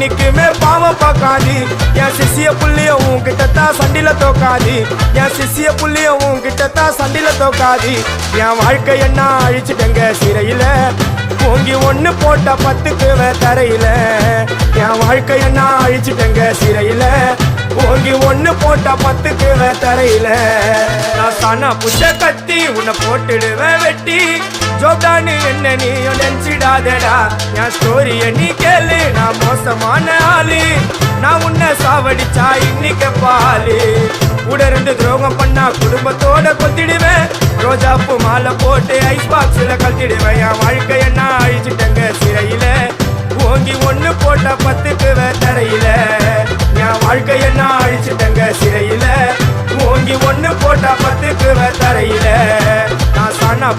என்னைக்குமே பாவம் பார்க்காது என் சிசிய புள்ளிய உன்கிட்டத்தான் சண்டில தோக்காது என் சிசிய புள்ளிய உன்கிட்டத்தான் சண்டில தோக்காது என் வாழ்க்கை என்ன அழிச்சிட்டங்க சிறையில ஓங்கி ஒண்ணு போட்ட 10க்கு தரையில என் வாழ்க்கை என்ன அழிச்சிட்டங்க சிறையில ஓங்கி ஒண்ணு போட்ட 10க்கு தரையில நான் சானா புஷ கத்தி உன்னை போட்டுடுவேன் வெட்டி ஜோப்டானு என்ன நீ நினைச்சிடாதடா என் ஸ்டோரிய நீ கேளு நான் மோசமான ஆளு நான் உன்னை சாவடிச்சா இன்னைக்கு பாலு உடருந்து துரோகம் பண்ணா குடும்பத்தோட கொத்திடுவேன் ரோஜாப்பு மாலை போட்டு ஐஸ் பாக்ஸ்ல கழட்டிடுவேன் என் வாழ்க்கை என்ன அழிச்சிட்டங்க சிறையில ஓங்கி ஒண்ணு போட்ட 10க்கு தரையில என் வாழ்க்கை என்ன அழிச்சிட்டங்க சிறையில ஓங்கி ஒண்ணு போட்ட 10க்கு தரையில நான் சானா